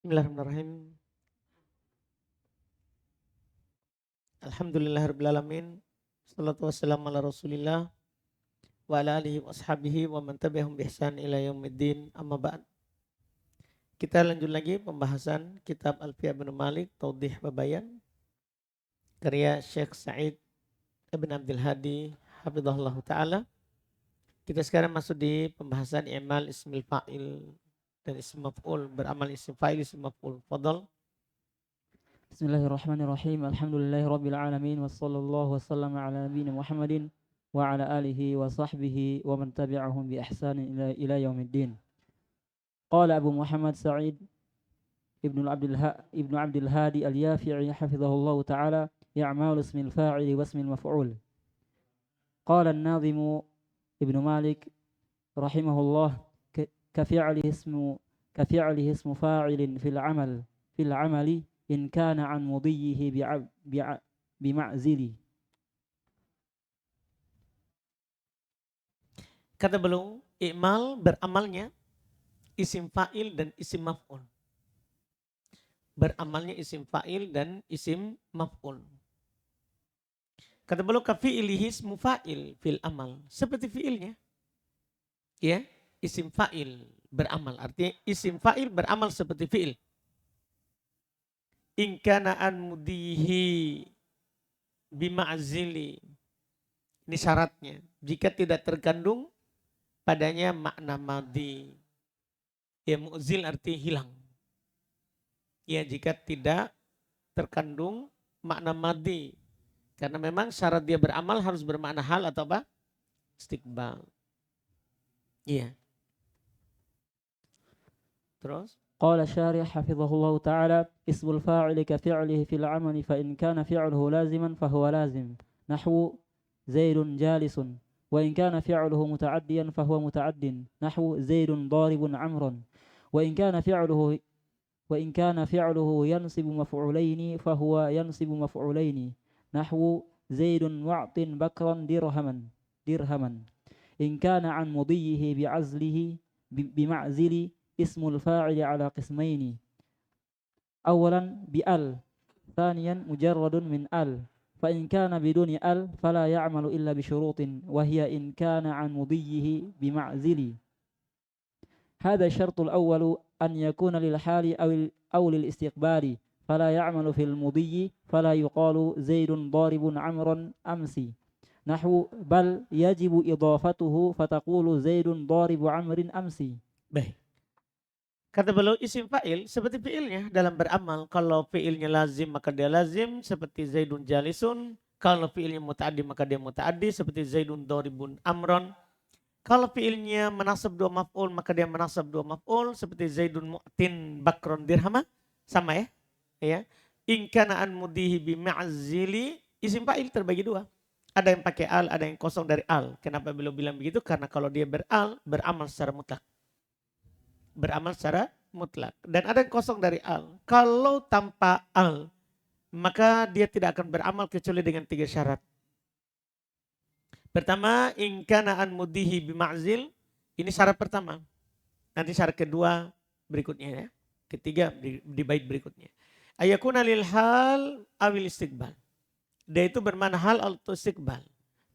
Bismillahirrahmanirrahim. Alhamdulillahirrahmanirrahim. Salatu wassalamu ala rasulillah wa ala alihi wa ashabihi wa man tabi'ahum bi ihsan ila yaumiddin, amma ba'd. Kita lanjut lagi pembahasan kitab Alfiyah bin Malik Taudhih Babayan karya Syekh Sa'id Ibn Abdul Hadi hafizahullah ta'ala. Kita sekarang masuk di pembahasan i'mal ismil fa'il dan ism maf'ul, beramal isim fa'il isim maf'ul. Fadal. Bismillahirrahmanirrahim. Alhamdulillahi rabbil alamin, wassallallahu wasallam ala nabiyina Muhammadin wa ala alihi wa sahbihi wa man tabi'ahum bi ihsanin ila yaumiddin. Qala Abu Muhammad Sa'id ibnu Abdul Hadi al-Yafi'i hafizahullahu ta'ala, i'malu ismil fa'ili wa ismil maf'ul. Qala an-nadhimu Ibnu Malik rahimahullah, kafi'lihi ismu fa'ilin fil amali in kana an mudiyyihi bima'zili. Kata beliau, i'mal beramalnya isim fa'il dan isim maf'ul. Beramalnya isim fa'il dan isim maf'ul. Kata beliau, kafi'ilihi ismu fa'il fil amal. Seperti fi'ilnya. Ya, isim fa'il beramal. Artinya isim fa'il beramal seperti fi'il. In kana an mudihi bima'zili. Ini syaratnya. Jika tidak terkandung padanya makna madhi. Ya, mu'zil arti hilang. Ya, jika tidak terkandung makna madhi. Karena memang syarat dia beramal harus bermakna hal atau apa? Istiqbal. Iya. Terus? Qala syarih hafizahullahu ta'ala, ismul fa'ili kafi'lihi fil amali fa in kana fi'luhu laziman fahuwa lazim. Nahwu Zaidun jalisun. Wa in kana fi'luhu muta'addiyan fahuwa muta'addin. Nahwu Zaidun daribun amran. Wa in kana fi'luhu yansibu maf'ulaini fahuwa yansibu maf'ulaini. Nahwu Zaidun mu'tin bakran dirhaman. In kana an mudiyyihi bima'zili ismul fa'ili ala qismaini. Awalan bi'al, thaniyan mujarradun min al. Fa in kana biduni al fala ya'malu illa bi syurutin wa hiya in kana an mudiyyihi bima'zili. Hadha syartul awwalu an yakuna lil hali aw lil istiqbali. فلا يعمل في المضي فلا يقال زيد ضارب عمرا أمسي. نحو بل يجب إضافته فتقول زيد ضارب عمر أمسي. Baik. Kata beliau, isim fa'il seperti fi'ilnya dalam beramal. Kalau fi'ilnya lazim maka dia lazim seperti Zaidun jalisun. Kalau fi'ilnya muta'addi maka dia muta'addi seperti Zaidun daribun amron. Kalau fi'ilnya menasab dua maf'ul maka dia menasab dua maf'ul seperti Zaidun mu'tin bakron dirhama. Sama ya. Ya, in kana an mudihi bima'zili, isim fa'il terbagi dua. Ada yang pakai al, ada yang kosong dari al. Kenapa beliau bilang begitu? Karena kalau dia beramal secara mutlak. Beramal secara mutlak. Dan ada yang kosong dari al. Kalau tanpa al, maka dia tidak akan beramal kecuali dengan tiga syarat. Pertama, in kana an mudihi bima'zil. Ini syarat pertama. Nanti syarat kedua berikutnya ya. Ketiga di bait berikutnya. Ayakuna lil hal awil istiqbal. Dia itu bermakna hal atau istiqbal.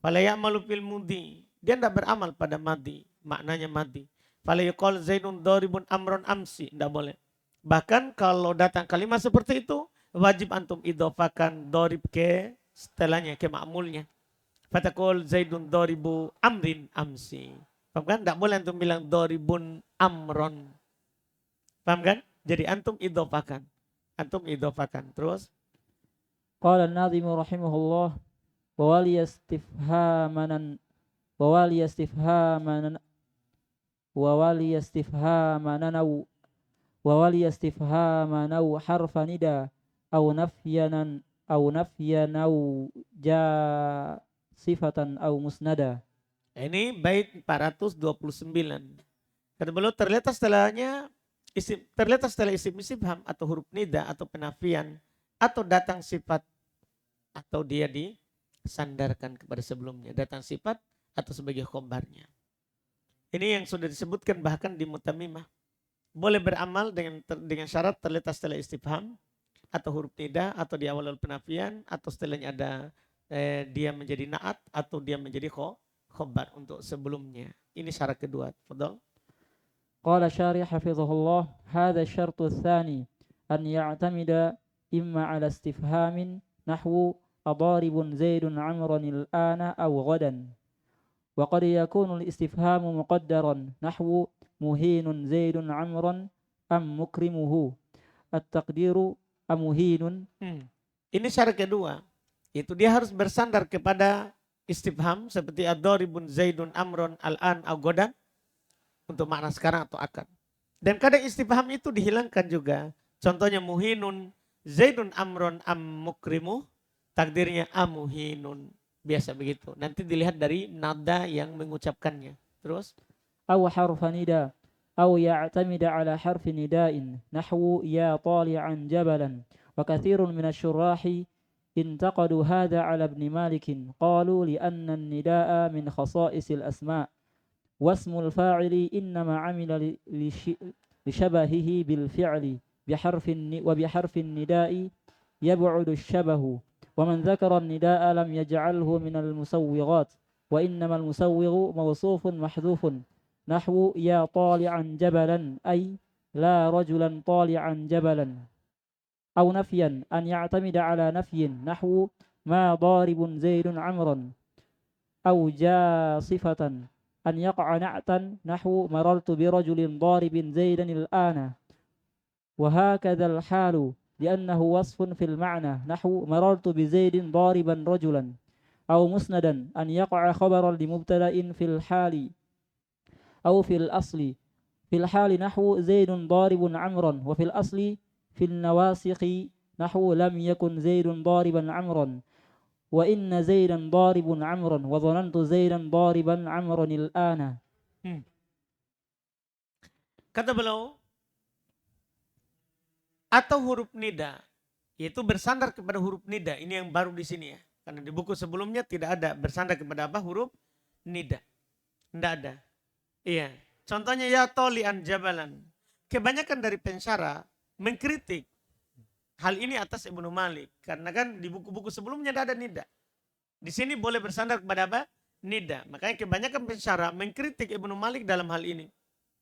Fala ya'malu fil mudi. Dia tidak beramal pada madi. Maknanya madi. Fala yuqal zaidun daribun amron amsi. Tidak boleh. Bahkan kalau datang kalimat seperti itu, wajib antum idhofakan darib ke setelahnya, ke ma'mulnya. Fatakul zaidun daribu amrin amsi. Paham kan? Tidak boleh antum bilang daribun amron. Paham kan? Jadi antum idhofakan. Terus Qala an-nadhimu rahimahullah, wa wali istifhamanan harfa nida aw nafyanan sifatan aw musnada. ini bait 429. Kata beliau terletak setelah isim istifham atau huruf nida atau penafian atau datang sifat atau dia disandarkan kepada sebelumnya, datang sifat atau sebagai khobarnya. Ini yang sudah disebutkan bahkan di Mutamimah. boleh beramal dengan syarat terletak setelah istifham atau huruf nida atau di awal penafian atau setelahnya ada dia menjadi naat atau dia menjadi khobar untuk sebelumnya. Ini syarat kedua. Fadhal. قال الشارح حفظه الله هذا الشرط الثاني أن يعتمد إما على استفهام نحو أضارب زيد عمرا الآن أو غدا وقد يكون الاستفهام مقدرا نحو مهين زيد عمرا أم مكرمه التقدير أمهين. Ini syarat kedua. Itu dia harus bersandar kepada istifham seperti ad-daribun zaidun amron al-an au godan untuk makna sekarang atau akan. Dan kadang istifham itu dihilangkan juga. Contohnya muhinun zaidun amron am mukrimu, takdirnya amuhinun. Biasa begitu. Nanti dilihat dari nada yang mengucapkannya. Terus أو حرف نداء أو يعتمد على حرف نداء نحو يا طالعا جبلا وكثير من الشراح انتقدوا هذا على ابن مالك قالوا لأن النداء من خصائص الأسماء واسم الفاعل إنما عمل لشبهه بالفعل وبحرف النداء يبعد الشبه ومن ذكر النداء لم يجعله من المسوغات وإنما المسوغ موصوف محذوف نحو يا طالعا جبلا أي لا رجلا طالعا جبلا أو نفيا أن يعتمد على نفي نحو ما ضارب زيد عمرا أو جاصفة أن يقع نعتا نحو مررت برجل ضارب زيدا الآن وهكذا الحال لأنه وصف في المعنى نحو مررت بزيد ضاربا رجلا أو مسندا أن يقع خبرا لمبتدأ في الحال أو في الأصل في الحال نحو زيد ضارب عمرا وفي الأصل في النواسخ نحو لم يكن زيد ضاربا عمرا وإن زيدا ضارب عمرا وظننت زيدا ضاربا عمرا الآن. Kata beliau, atau huruf nida, yaitu bersandar kepada huruf nida. Ini yang baru di sini ya. Karena di buku sebelumnya tidak ada bersandar kepada apa? Huruf nida. Tidak ada. Iya. Contohnya ya tolian jabalan. Kebanyakan dari pensyarah mengkritik hal ini atas Ibnu Malik. Karena kan di buku-buku sebelumnya tidak ada nida. Di sini boleh bersandar kepada apa? Nida. Makanya kebanyakan pensyarah mengkritik Ibnu Malik dalam hal ini.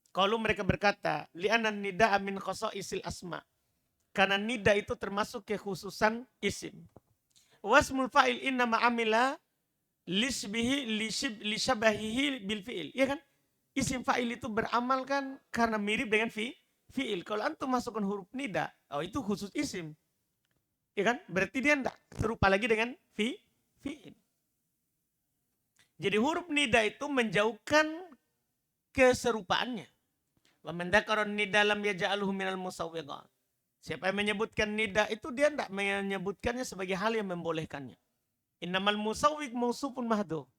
Kalau mereka berkata, li'anan nida min khosaisil asma. Karena nida itu termasuk kekhususan isim. Wasmul fa'il innama amila lisyabahihi bil fi'il. Iya kan? Isim fa'il itu beramal kan karena mirip dengan fi'il. Kalau antum masukkan huruf nida, oh itu khusus isim. Iya kan? Berarti dia tidak serupa lagi dengan fi'il. Jadi huruf nida itu menjauhkan keserupaannya. Wa man dzakara nida lam yaj'alhu minal musawwiqat. Siapa yang menyebutkan nida itu dia tidak menyebutkannya sebagai hal yang membolehkannya. Innamal musawwiq mausufun mahdhuf.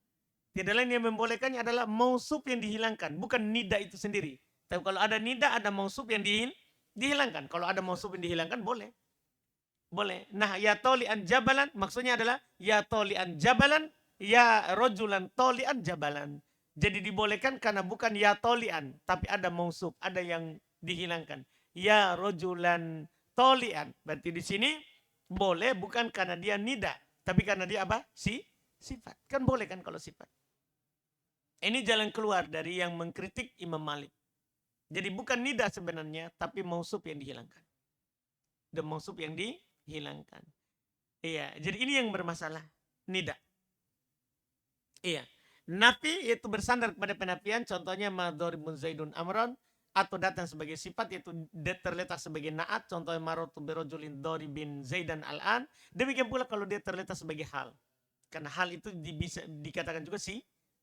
Tidak lain yang membolehkannya adalah mausuf yang dihilangkan, bukan nida itu sendiri. Tapi kalau ada nida, ada mausuf yang dihilangkan. Kalau ada mausuf yang dihilangkan, boleh. Boleh. Nah, ya toli'an jabalan, maksudnya adalah ya toli'an jabalan, ya rojulan toli'an jabalan. Jadi dibolehkan karena bukan ya toli'an, tapi ada mausuf, ada yang dihilangkan. Ya rojulan toli'an. Berarti di sini boleh bukan karena dia nida, tapi karena dia apa? Sifat. Kan boleh kan kalau sifat. Ini jalan keluar dari yang mengkritik Imam Malik. Jadi bukan nida sebenarnya, tapi mausuf yang dihilangkan. Dan mausuf yang dihilangkan. Iya, jadi ini yang bermasalah. Nida. Iya. Nafi itu bersandar kepada penafian, contohnya madoribun zaidun amron, atau datang sebagai sifat, yaitu terletak sebagai naat, contohnya marotu birojulin doribin zaidan al-an. Demikian pula kalau dia terletak sebagai hal. Karena hal itu bisa dikatakan juga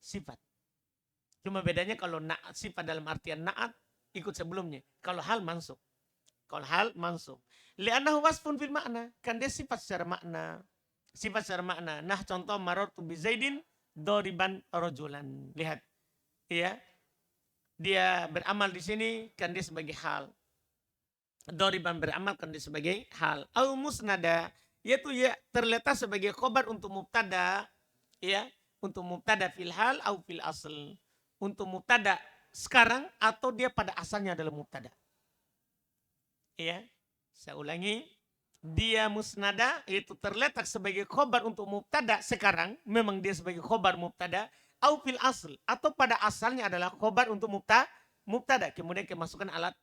sifat. Cuma bedanya kalau naat sifat dalam artian naat ikut sebelumnya. Kalau hal mansub. Kalau hal mansub. Li'annahu wasfun fil makna. Kan dia sifat secara makna. Sifat secara makna. Nah contoh marotu bi zaidin doriban rojulan. Lihat. Ya. Dia beramal di sini kan dia sebagai hal. Doriban beramal kan dia sebagai hal. Au musnada. Yaitu ya terletak sebagai khobar untuk mubtada. Ya. Untuk mubtada fil hal au fil asl. Untuk mubtada sekarang atau dia pada asalnya adalah mubtada. Ya, saya ulangi. Dia musnada itu terletak sebagai khobar untuk mubtada sekarang. Memang dia sebagai khobar mubtada. Au fil asl. Atau pada asalnya adalah khobar untuk mubtada. Kemudian kemasukan alat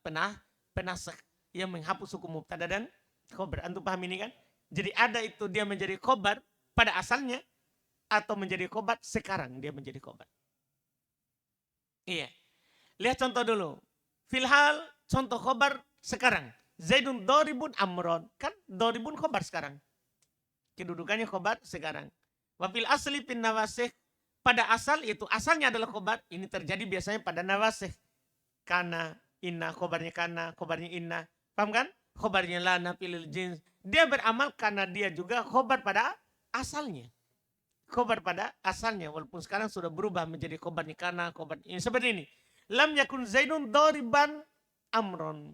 penasakh yang menghapus hukum mubtada dan khobar. Antum paham ini kan? Jadi ada itu dia menjadi khobar pada asalnya. Atau menjadi khobar sekarang dia menjadi khobar. Iya. Lihat contoh dulu. Filhal contoh khobar sekarang. Zaidun doribun amron. Kan doribun khobar sekarang. Kedudukannya khobar sekarang. Wafil asli pin nawasih. Pada asal itu. Asalnya adalah khobar. Ini terjadi biasanya pada nawasih. Kana, inna, khobarnya inna. Paham kan? Khobarnya lana pilil jins. Dia beramal karena dia juga khobar pada asalnya. Khobar pada asalnya. Walaupun sekarang sudah berubah menjadi khobarnya kana, khobar ini. Seperti ini. Lam yakun Zaidun doriban amron.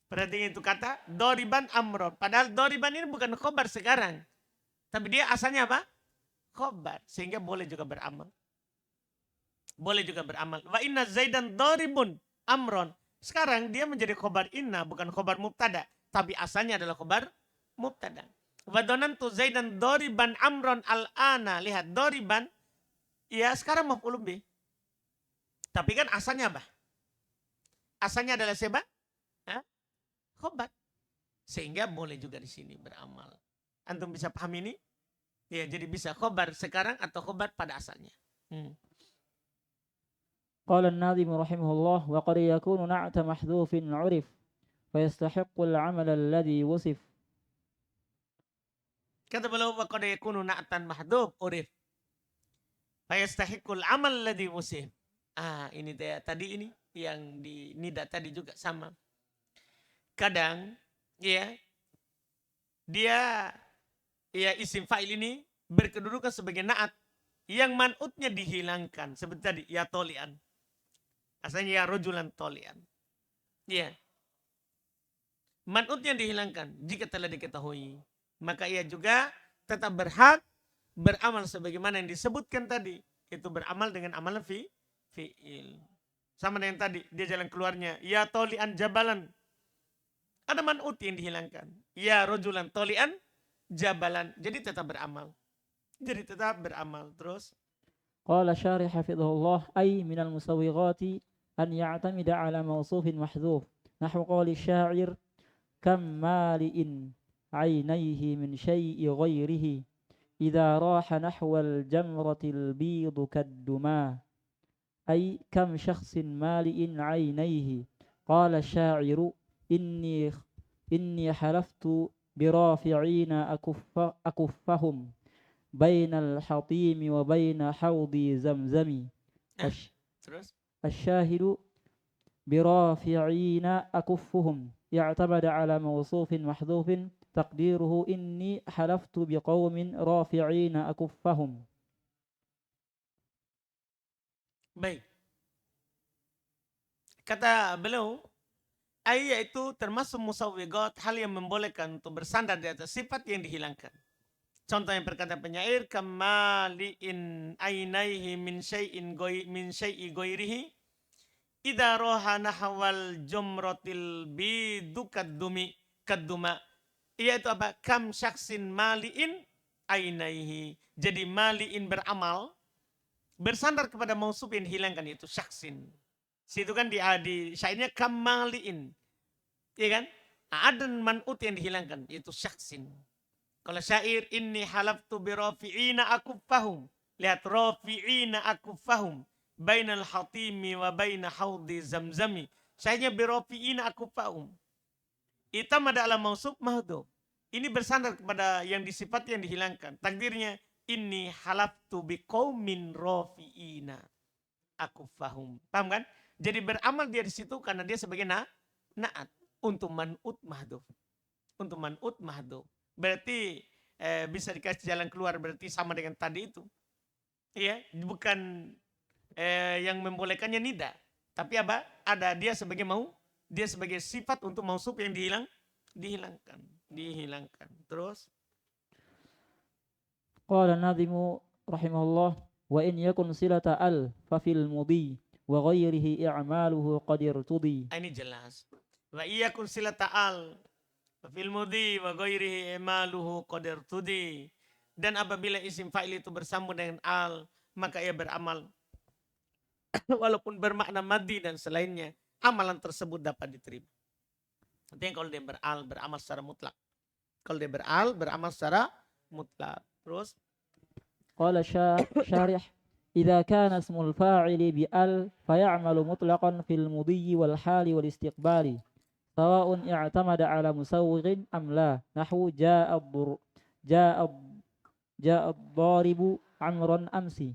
Perhatikan itu kata doriban amron. Padahal doriban ini bukan khobar sekarang. Tapi dia asalnya apa? Khobar. Sehingga boleh juga beramal. Boleh juga beramal. Wa inna Zaidan doribun amron. Sekarang dia menjadi khobar inna. Bukan khobar mubtada. Tapi asalnya adalah khobar mubtada. Wa donantu Zaidan doriban amron al-ana. Lihat doriban. Ya sekarang maf'ulun bih. Tapi kan asalnya apa? Asalnya adalah siapa? Khobar. Sehingga boleh juga di sini beramal. Antum bisa paham ini? Ya, jadi bisa khobar sekarang atau khobar pada asalnya. قال الناظم رحمه الله وقد يكون نعت محذوف عرف فيستحق العمل الذي وصف. Kata beliau waqad yakunu na'tan mahdhuf urif. Fayastahiqul amal ladzi wusif. Ini tadi ini yang di nida tadi juga sama. Kadang ya dia isim fa'il ini berkedudukan sebagai na'at yang man'utnya dihilangkan seperti tadi ya tolian. Asalnya ya rojulan tolian. Ya. Man'utnya dihilangkan jika telah diketahui. Maka ia juga tetap berhak beramal sebagaimana yang disebutkan tadi. Itu beramal dengan amalan fi'il. Sama dengan tadi dia jalan keluarnya ya tolian jabalan. Ada man'ut yang dihilangkan. Ya rojulan tolian jabalan. Jadi tetap beramal. Terus. قال الشارح حفظه الله أي من المسوغات أن يعتمد على موصوف محذوف نحو قول الشاعر كم مالئ عينيه من شيء غيره إذا راح نحو الجمرة البيض كالدماء أي كم شخص مالئ عينيه. قال الشاعر إني حلفت برافعين أكفهم بين الحطيم وبين حوض زمزم. الشاهد برافعين أكفهم يعتمد على موصوف محذوف تقديره إني حلفت بقوم رافعين أكفهم. Baik. Kata beliau, ayat itu termasuk musawwigat, hal yang membolehkan untuk bersandar di atas sifat yang dihilangkan. Contoh yang perkataan penyair, kamali'in ainaihi min syai'i goirihi idza roha nahwal jumratil bidu kadduma. Yaitu apa? Kam syaksin mali'in ainaihi. Jadi mali'in beramal bersandar kepada mausuf yang dihilangkan, yaitu syaksin. Situ kan di syairnya kam mali'in. Iya kan? Ada man'ut yang dihilangkan, yaitu syaksin. Kalau syair inni halaftu bi rafi'ina akuffahum. Lihat rafi'ina akuffahum bainal hatimi wa baina haudi zamzami. Syairnya bi rafi'ina akuffahum. Itam adalah mausuf mahdhuf. Ini bersandar kepada yang disifat yang dihilangkan. Takdirnya inni halaftu bi qaumin rafi'ina akuffahum. Paham kan? Jadi beramal dia di situ karena dia sebagai na'at untuk man'ut mahdhuf. Untuk man'ut mahdhuf. Berarti bisa dikasih jalan keluar, berarti sama dengan tadi itu. Iya, bukan yang membolehkannya nida. Tapi apa? Ada dia sebagai dia sebagai sifat untuk mausuf yang dihilangkan. Terus. قال الناظم رحمه الله وإن يكن صلة ففي المضي وغيره إعماله قد ارتضي. Ini jelas. Wa iyakun sila ta'al. Fil mudhi wa ghairihi imaluhu qadir tudi. Dan apabila isim fa'il itu bersambung dengan al, maka ia beramal. Walaupun bermakna madhi dan selainnya, amalan tersebut dapat diterima. Artinya kalau dia beramal secara mutlak. Kalau dia beramal secara mutlak. Terus, قال شارح إذا كان اسم الفاعل بأل فيعمل مطلقا في المضي والحال والاستقبال سواء اعتمد على مسوغ أم لا نحو جاء جاء الضارب عمرا أمسي.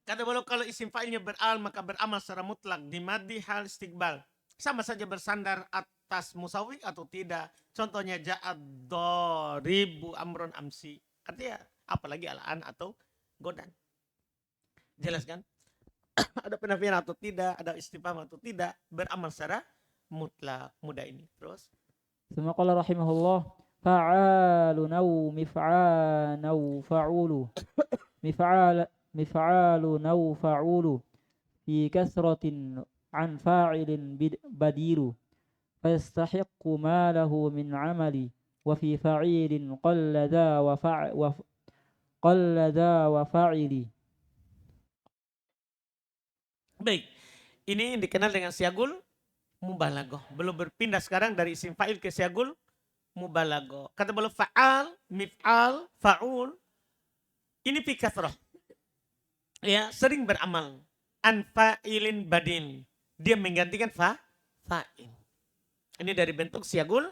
kata beliau kalau isim fa'ilnya maka beramal secara mutlak di madhi hal istiqbal. Sama saja bersandar atas musawwik atau tidak. Contohnya ja'ad doribu amron amsi. Artinya apalagi alaan atau godan. Jelas kan? Ada penafian atau tidak, ada istifham atau tidak, beramal secara mutlak. Mudah ini. Terus. ثم قال رحمه الله فعال أو مفعال أو فعول مفعال أو فعول في كثرة عن فاعل بديل فيستحق ما له من عمل وفي فعيل قل ذا وفاعل. Baik. Ini dikenal dengan siagul mubalaghah. Belum berpindah sekarang dari isim fa'il ke siagul mubalaghah. Kata beliau fa'al, mif'al, fa'ul. Ini fi kathrah. Ya, sering beramal. An fa'ilin badin. Dia menggantikan fa'il. Ini dari bentuk siagul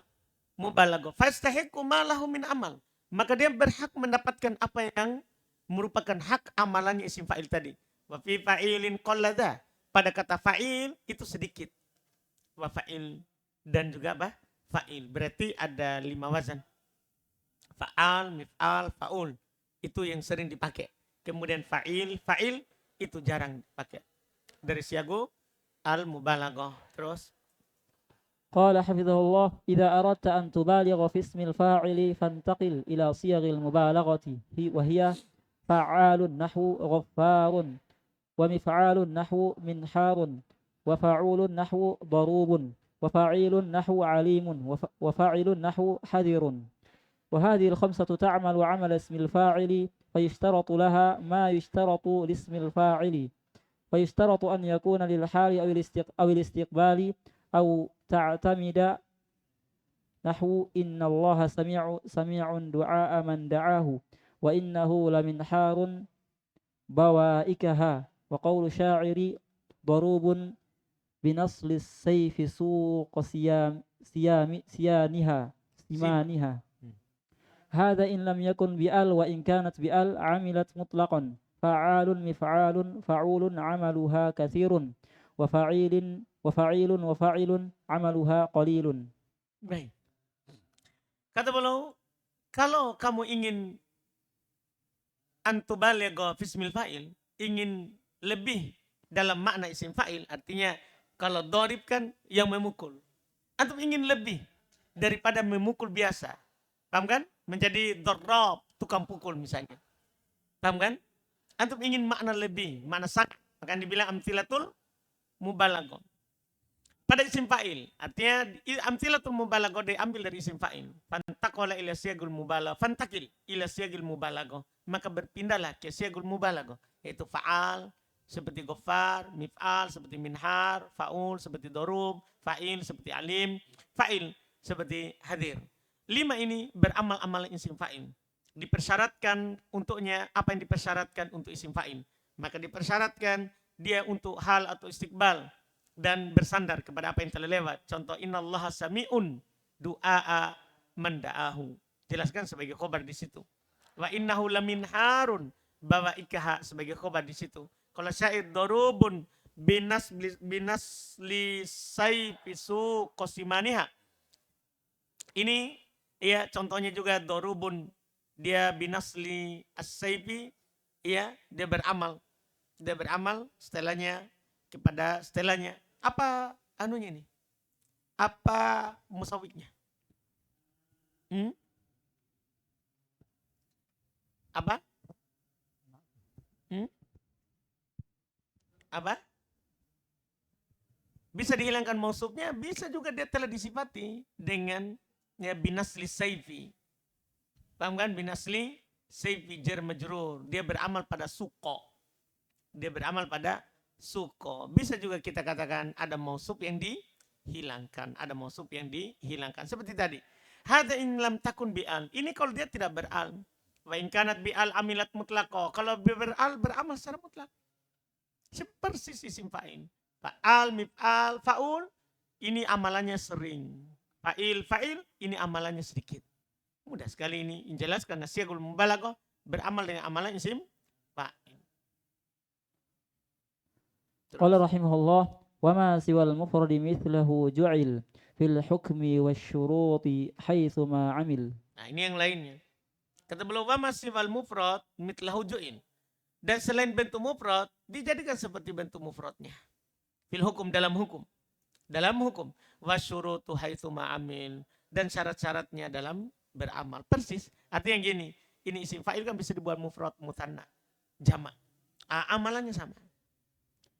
mubalaghah. Fastahiqu ma lahu min amal. Maka dia berhak mendapatkan apa yang merupakan hak amalannya isim fa'il tadi. Wa fi fa'ilin qallada. Pada kata fa'il itu sedikit. Wa fa'il dan juga fa'il. Berarti ada 5 wazan. Fa'al, mif'al, fa'ul. Itu yang sering dipakai. Kemudian fa'il itu jarang dipakai. Dari siago al-mubalaghah. Terus. قال حفظه الله إذا أردت أن تبالغ في اسم الفاعل فانتقل إلى صيغ المبالغة وهي فعال نحو غفار ومفعال نحو منحار وفعول نحو ضروب وفعيل نحو عليم وفاعل نحو حذر. وهذه الخمسة تعمل عمل اسم الفاعل فيشترط لها ما يشترط لاسم الفاعل فيشترط أن يكون للحال أو الاستقبال أو تعتمد نحو إن الله سميع دعاء من دعاه وإنه لمنحار بوائكها وقول شاعر ضروب بنصل السيف سوق سيمانها. هذا إن لم يكن بأل وإن كانت بأل عملت مطلقا فعال مفعال فعول عملها كثير وفعيل عملها قليل. Baik. Kata beliau, kalau kamu ingin antubaligha fismil fa'il, ingin lebih dalam makna isim fa'il, artinya kalau dorib kan yang memukul. Antum ingin lebih daripada memukul biasa. Paham kan? Menjadi dorab, tukang pukul misalnya. Paham kan? Antum ingin makna lebih, makna sangat. Maka dibilang amtilatul mubalaghah. Pada isim fa'il, artinya amtilatul mubalaghah diambil dari isim fa'il. Fantaqala ila siyagul mubalaghah, fantakil ila siyagil mubalaghah. Maka berpindahlah ke siyagul mubalaghah, yaitu fa'al seperti ghafar, mif'al seperti minhar, fa'ul seperti dorub, fa'il seperti alim, fa'il seperti hadir. 5 ini beramal amalan isim fa'il. Dipersyaratkan untuknya apa yang dipersyaratkan untuk isim fa'il. Maka dipersyaratkan dia untuk hal atau istiqbal dan bersandar kepada apa yang telah lewat. Contoh innallaha sami'un du'a man da'ahu. Jelaskan sebagai khobar di situ. Wa innahu laminharun bawaikaha sebagai khobar di situ. Kalau syair dorubun binas li sayfisu qasimaniha. Ini ya contohnya juga dorubun, dia binasli as-sayfi, ya dia beramal setelahnya kepada setelahnya. Apa anunya ini? Apa musawiknya? Apa? Apa? Bisa dihilangkan mausufnya, bisa juga dia telah disifati dengan ya binasli saifi. Paham kan? Binasli saifi jar majrur. Dia beramal pada suko. Dia beramal pada suko. Bisa juga kita katakan ada mausuf yang dihilangkan. Ada mausuf yang dihilangkan. Seperti tadi. Hada in lam takun bi'al. Ini kalau dia tidak beral. Wa in kanat bi'al amilat mutlaqo. Kalau beral beramal secara mutlak. Persis isim fa'il. Fa'al, mif'al, fa'ul. Ini amalannya sering. Fa'il, ini amalannya sedikit. Mudah sekali ini menjelaskan siagul mubalaghah beramal dengan amalan isim fa'il. Qala rahimahullah wa ma siwal mufradi mithlahu ju'il fil hukmi wasyuruti haitsu ma amil. Nah, ini yang lainnya. Kata beliau wa ma siwal mufrad mithlahu ju'il. Dan selain bentuk mufrad dijadikan seperti bentuk mufradnya. Fil hukum dalam hukum. Dalam hukum wasyurutu haitsu ma amil dan syarat-syaratnya dalam beramal. Persis. Artinya yang gini, ini isim fa'il kan bisa dibuat mufrad, mutanna, jamak. Amalannya sama.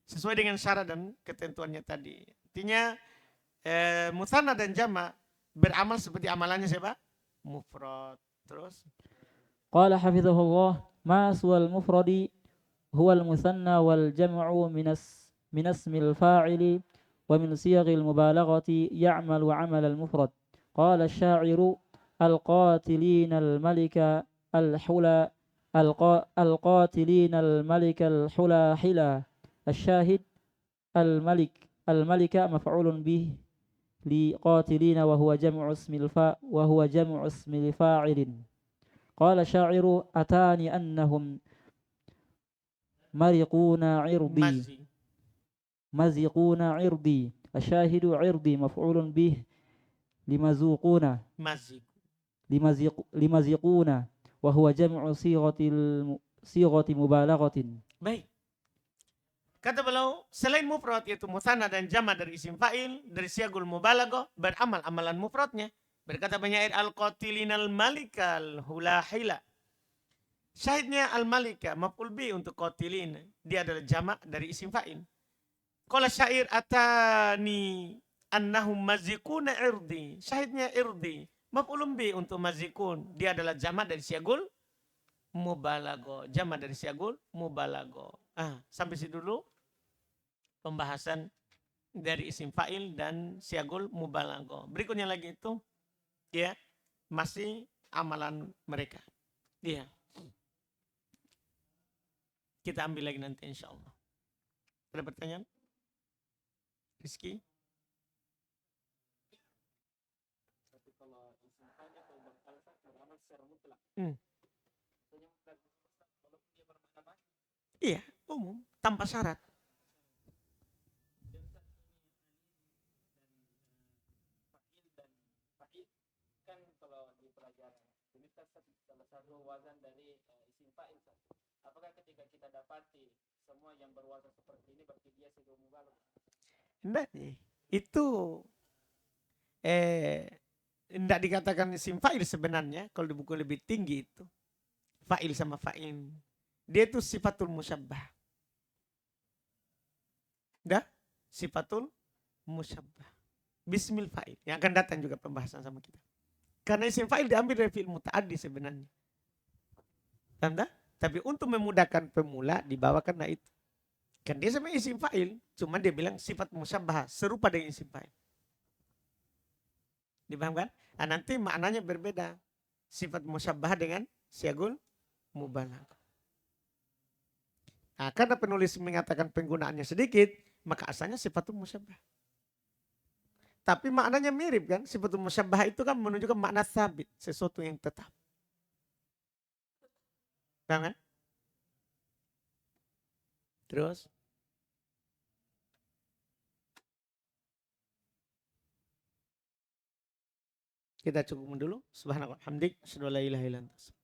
Sesuai dengan syarat dan ketentuannya tadi. Artinya mutanna dan jamak beramal seperti amalannya siapa? Mufrad. Terus Qala hafizahullah ma siwal mufradi huwa al-musanna wal jam'u min ismil fa'ili wa min siyaghil mubalaghati ya'malu 'amal al-mufrad. Qala asy-sya'iru القاتلين الملك الحلى القاتلين الملك الحلى حلا. الشاهد الملك مفعول به لقاتلين وهو جمع اسم الفاعل. قال شاعر أتاني أنهم مزقون عرضي. الشاهد عرضي مفعول به لمزقون وهو جمع صيغة مبالغة. Baik. Kata beliau, selain mufrad yaitu musanna dan jama dari isim fa'il, dari siagul mubalaghah, beramal amalan mufradnya. Berkata penyair al-qatilinal malikal hulahila. Syahidnya al-malika maf'ul bi untuk qatilin. Dia adalah jama dari isim fa'il. Qala syair atani annahum mazikuna irdi. Syahidnya irdi. Maf'ulun bi untuk mazikun. Dia adalah jama' dari siagul mubalaghah. Jama' dari siagul mubalaghah. Sampai situ dulu pembahasan dari isim fa'il dan siagul mubalaghah. Berikutnya lagi itu ya masih amalan mereka. Iya. Kita ambil lagi nanti insyaallah. Ada pertanyaan? Rizky? Iya, umum, tanpa syarat. Kan kalau di pelajaran ini salah satu wazan dari isim fa'il. Apakah ketika kita dapati semua yang berwazan seperti ini berarti dia sudah mubalaghah? Enggak nih. Itu tidak dikatakan isim fa'il sebenarnya. Kalau di buku lebih tinggi itu fa'il sama fa'il. Dia itu sifatul musyabbah. Dah? Sifatul musyabbah. Bismil fa'il. Yang akan datang juga pembahasan sama kita. Karena isim fa'il diambil dari fi'il muta'addi sebenarnya. Tanda? Tapi untuk memudahkan pemula dibawakan nah itu. Kan dia sama isim fa'il. Cuma dia bilang sifat musyabbah. Serupa dengan isim fa'il. Dipahamkan? Nanti maknanya berbeda. Sifat musyabbah dengan siagul mubalaghah. Karena penulis mengatakan penggunaannya sedikit, maka asalnya sifatul musyabbah. Tapi maknanya mirip kan? Sifatul musyabbah itu kan menunjukkan makna sabit, sesuatu yang tetap. Kan? Terus kita cukup dulu. Subhanallah, hamdik, asyhadu an la ilaha illa anta.